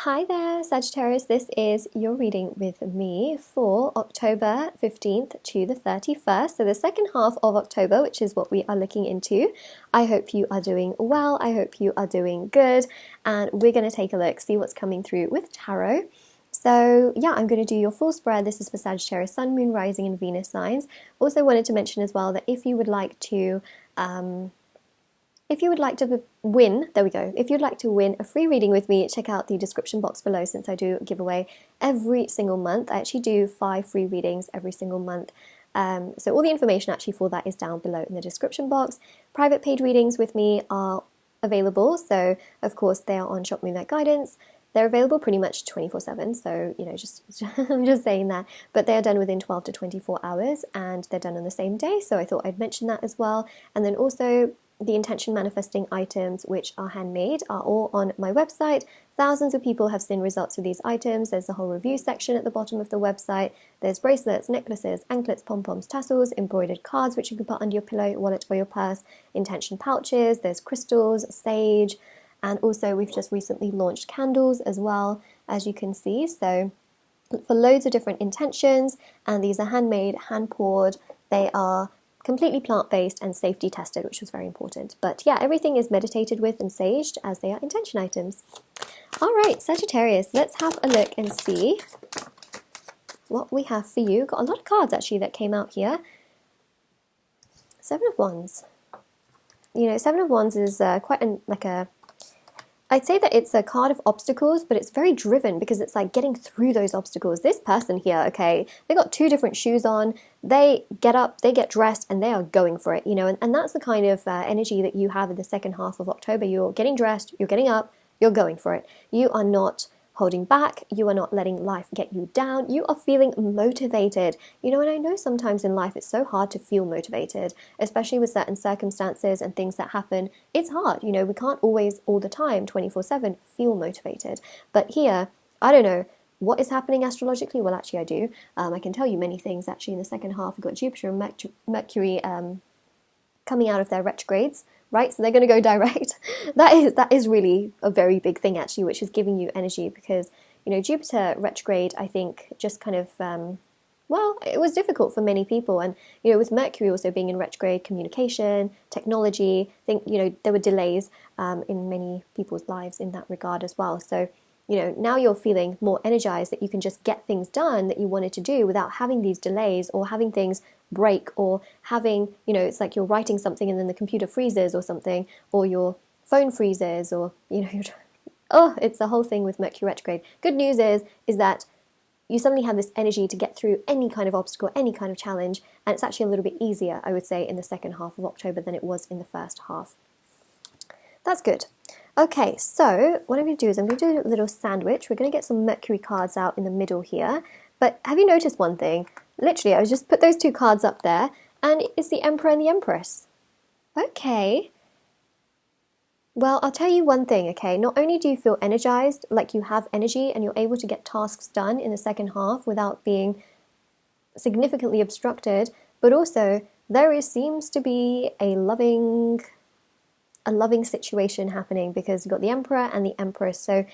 Hi there, Sagittarius. This is your reading with me for October 15th to the 31st. So the second half of October, which is what we are looking into. I hope you are doing well. I hope you are doing good. And we're going to take a look, see what's coming through with tarot. So yeah, I'm going to do your full spread. This is for Sagittarius, Sun, Moon, Rising, and Venus signs. Also wanted to mention as well that if you would like to win, there we go. If you'd like to win a free reading with me, check out the description box below since I do give away every single month. I actually do 5 free readings every single month. So all the information actually for that is down below in the description box. Private paid readings with me are available. So of course they are on Shop Moonlight Guidance. They're available pretty much 24/7, so I'm just saying that. But they are done within 12 to 24 hours and they're done on the same day, so I thought I'd mention that as well. And then also the intention manifesting items, which are handmade, are all on my website. Thousands of people have seen results with these items. There's a whole review section at the bottom of the website. There's bracelets, necklaces, anklets, pom-poms, tassels, embroidered cards, which you can put under your pillow, wallet, or your purse, intention pouches, there's crystals, sage, and also we've just recently launched candles as well, as you can see. So for loads of different intentions, and these are handmade, hand poured. They are completely plant-based and safety tested, which was very important. But yeah, everything is meditated with and saged as they are intention items. All right, Sagittarius, let's have a look and see what we have for you. Got a lot of cards actually that came out here. 7 of Wands. You know, 7 of Wands is quite I'd say that it's a card of obstacles, but it's very driven because it's like getting through those obstacles. This person here, okay, they got 2 different shoes on, they get up, they get dressed, and they are going for it, you know, and that's the kind of energy that you have in the second half of October. You're getting dressed, you're getting up, you're going for it. You are not holding back, you are not letting life get you down, you are feeling motivated. You know, and I know sometimes in life it's so hard to feel motivated, especially with certain circumstances and things that happen. It's hard, you know, we can't always all the time 24/7 feel motivated. But here, I don't know what is happening astrologically. Well, actually I do. I can tell you many things actually in the second half. We've got Jupiter and Mercury coming out of their retrogrades, right? So they're going to go direct. That is really a very big thing actually, which is giving you energy because, you know, Jupiter retrograde, I think, just kind of, well, it was difficult for many people. And, you know, with Mercury also being in retrograde, communication, technology, I think, you know, there were delays in many people's lives in that regard as well. So, you know, now you're feeling more energized that you can just get things done that you wanted to do without having these delays or having things break or having, you know, it's like you're writing something and then the computer freezes or something, or your phone freezes, or, you know, it's the whole thing with Mercury retrograde. Good news is that you suddenly have this energy to get through any kind of obstacle, any kind of challenge, and it's actually a little bit easier, I would say, in the second half of October than it was in the first half. That's good. Okay, so what I'm going to do is I'm going to do a little sandwich. We're going to get some Mercury cards out in the middle here. But have you noticed one thing? Literally, I just put those 2 cards up there, and it's the Emperor and the Empress. Okay. Well, I'll tell you one thing, okay? Not only do you feel energized, like you have energy, and you're able to get tasks done in the second half without being significantly obstructed, but also seems to be a loving situation happening because you've got the Emperor and the Empress. So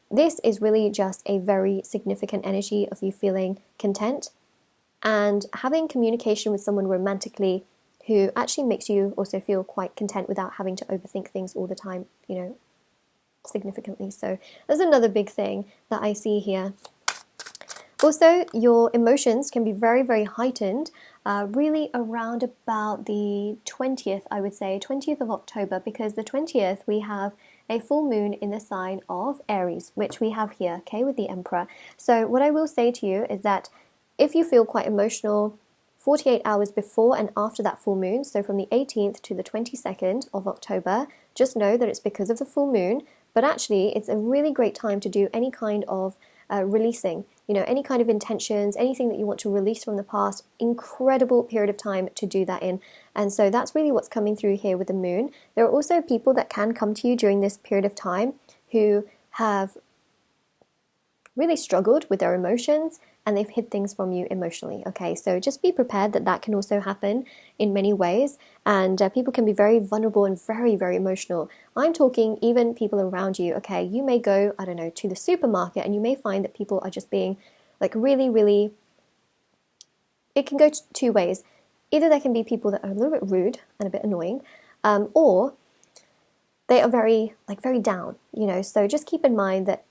this is really just a very significant energy of you feeling content and having communication with someone romantically who actually makes you also feel quite content without having to overthink things all the time, you know, significantly. So there's another big thing that I see here. Also, your emotions can be very, very heightened, really around about the 20th, I would say, 20th of October, because the 20th we have a full moon in the sign of Aries, which we have here, okay, with the Emperor. So what I will say to you is that if you feel quite emotional 48 hours before and after that full moon, so from the 18th to the 22nd of October, just know that it's because of the full moon, but actually it's a really great time to do any kind of releasing, you know, any kind of intentions, anything that you want to release from the past. Incredible period of time to do that in. And so that's really what's coming through here with the moon. There are also people that can come to you during this period of time who have really struggled with their emotions and they've hid things from you emotionally, okay? So just be prepared that that can also happen in many ways, and people can be very vulnerable and very, very emotional. I'm talking even people around you, okay? You may go, I don't know, to the supermarket, and you may find that people are just being like really, really, it can go two ways. Either there can be people that are a little bit rude and a bit annoying, or they are very down, so just keep in mind that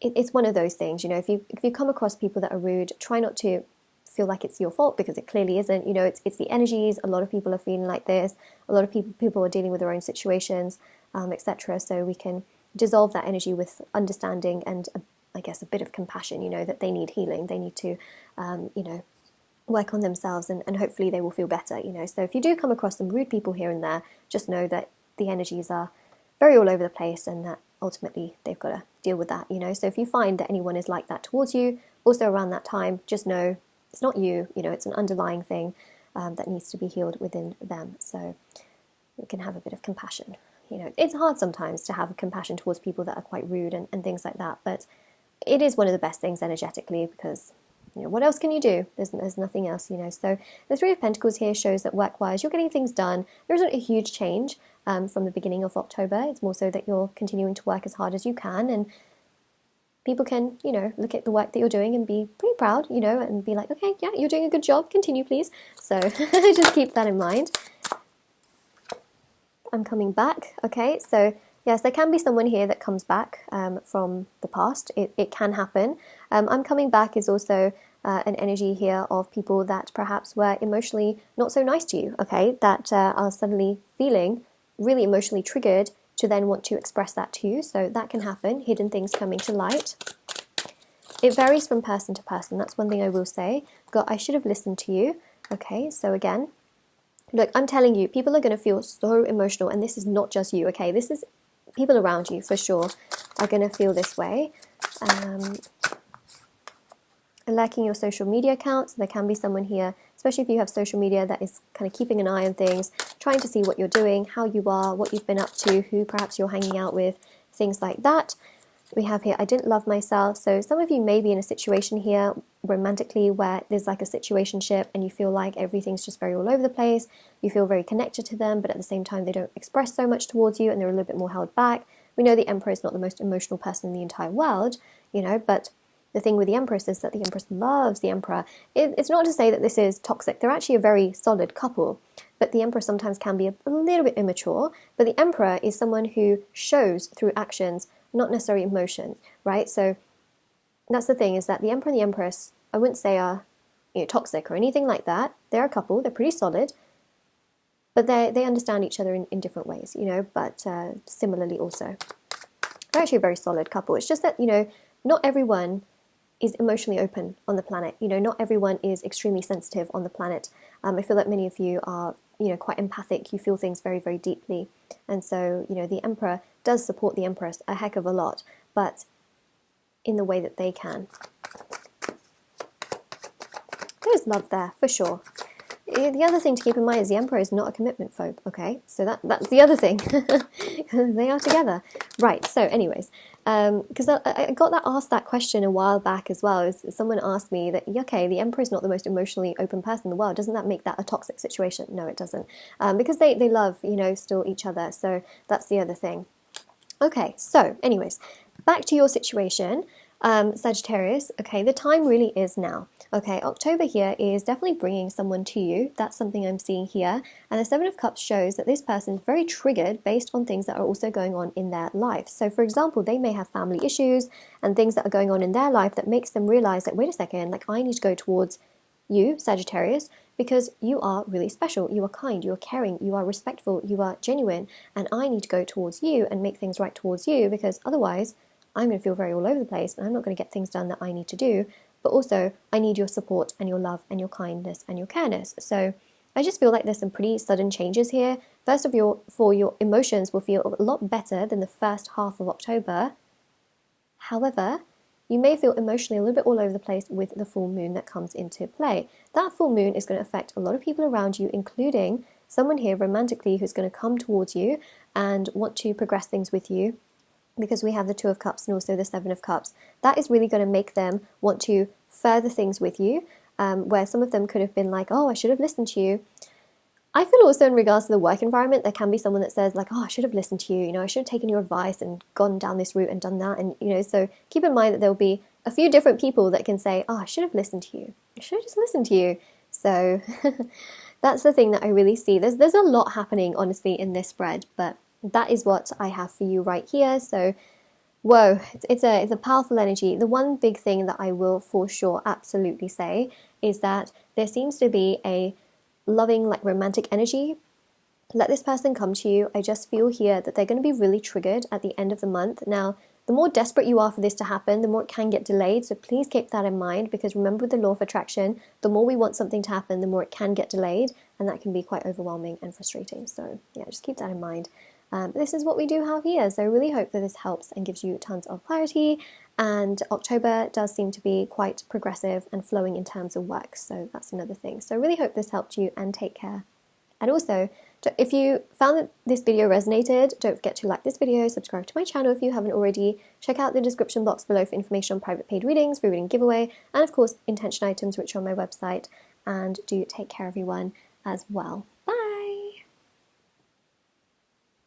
it's one of those things, if you come across people that are rude, try not to feel like it's your fault, because it clearly isn't. It's the energies. A lot of people are feeling like this. A lot of people are dealing with their own situations, etc. So we can dissolve that energy with understanding and I guess a bit of compassion, that they need healing. They need to, work on themselves, and hopefully they will feel better, So if you do come across some rude people here and there, just know that the energies are very all over the place, and that ultimately they've got to deal with that, So if you find that anyone is like that towards you, also around that time, just know it's not you, it's an underlying thing that needs to be healed within them. So we can have a bit of compassion. It's hard sometimes to have compassion towards people that are quite rude and things like that, but it is one of the best things energetically, because what else can you do? There's nothing else, So the Three of Pentacles here shows that work-wise, you're getting things done. There isn't a huge change from the beginning of October. It's more so that you're continuing to work as hard as you can, and people can, look at the work that you're doing and be pretty proud, and be like, okay, yeah, you're doing a good job. Continue, please. So just keep that in mind. I'm coming back. Okay, so yes, there can be someone here that comes back from the past. It can happen. I'm coming back is also an energy here of people that perhaps were emotionally not so nice to you, okay, that are suddenly feeling really emotionally triggered to then want to express that to you. So that can happen, hidden things coming to light. It varies from person to person. That's one thing I will say. I should have listened to you. Okay, so again, look, I'm telling you, people are going to feel so emotional, and this is not just you, okay? This is people around you for sure are going to feel this way. Lacking your social media accounts, there can be someone here, especially if you have social media, that is kind of keeping an eye on things, trying to see what you're doing, how you are, what you've been up to, who perhaps you're hanging out with, things like that. We have here, I didn't love myself. So some of you may be in a situation here romantically where there's like a situationship and you feel like everything's just very all over the place. You feel very connected to them, but at the same time they don't express so much towards you and they're a little bit more held back. We know the Emperor is not the most emotional person in the entire world, but the thing with the Empress is that the Empress loves the Emperor. It's not to say that this is toxic. They're actually a very solid couple, but the Emperor sometimes can be a little bit immature. But the Emperor is someone who shows through actions, not necessarily emotions, right? So that's the thing, is that the Emperor and the Empress, I wouldn't say are toxic or anything like that. They're a couple. They're pretty solid, but they understand each other in different ways, but similarly also. They're actually a very solid couple. It's just that, not everyone is emotionally open on the planet. Not everyone is extremely sensitive on the planet. I feel like many of you are, quite empathic. You feel things very, very deeply. And so, the Emperor does support the Empress a heck of a lot, but in the way that they can. There's love there, for sure. The other thing to keep in mind is the Emperor is not a commitment phobe, okay? So that's the other thing. They are together. Right, so anyways, because I got asked that question a while back as well. Someone asked me that, okay, the Emperor is not the most emotionally open person in the world. Doesn't that make that a toxic situation? No, it doesn't. Because they love, still each other. So that's the other thing. Okay, so anyways, back to your situation. Sagittarius, okay, the time really is now. Okay, October here is definitely bringing someone to you. That's something I'm seeing here. And the Seven of Cups shows that this person is very triggered based on things that are also going on in their life. So for example, they may have family issues and things that are going on in their life that makes them realize that, wait a second, like I need to go towards you, Sagittarius, because you are really special. You are kind, you are caring, you are respectful, you are genuine. And I need to go towards you and make things right towards you, because otherwise I'm going to feel very all over the place and I'm not going to get things done that I need to do. But also, I need your support and your love and your kindness and your careness. So I just feel like there's some pretty sudden changes here. First of all, your emotions will feel a lot better than the first half of October. However, you may feel emotionally a little bit all over the place with the full moon that comes into play. That full moon is going to affect a lot of people around you, including someone here romantically who's going to come towards you and want to progress things with you. Because we have the Two of Cups and also the Seven of Cups. That is really going to make them want to further things with you, where some of them could have been like, oh, I should have listened to you. I feel also in regards to the work environment, there can be someone that says like, oh, I should have listened to you, you know, I should have taken your advice and gone down this route and done that. And, you know, so keep in mind that there'll be a few different people that can say, oh, I should have listened to you. I should have just listened to you. So that's the thing that I really see. There's a lot happening, honestly, in this spread, but that is what I have for you right here. So, whoa, it's a powerful energy. The one big thing that I will for sure absolutely say is that there seems to be a loving, like, romantic energy. Let this person come to you. I just feel here that they're going to be really triggered at the end of the month. Now, the more desperate you are for this to happen, the more it can get delayed. So please keep that in mind, because remember, with the law of attraction, the more we want something to happen, the more it can get delayed, and that can be quite overwhelming and frustrating. So yeah, just keep that in mind. This is what we do have here. So I really hope that this helps and gives you tons of clarity. And October does seem to be quite progressive and flowing in terms of work. So that's another thing. So I really hope this helped you, and take care. And also, if you found that this video resonated, don't forget to like this video, subscribe to my channel if you haven't already, check out the description box below for information on private paid readings, free reading giveaway, and of course intention items which are on my website. And do take care, everyone, as well.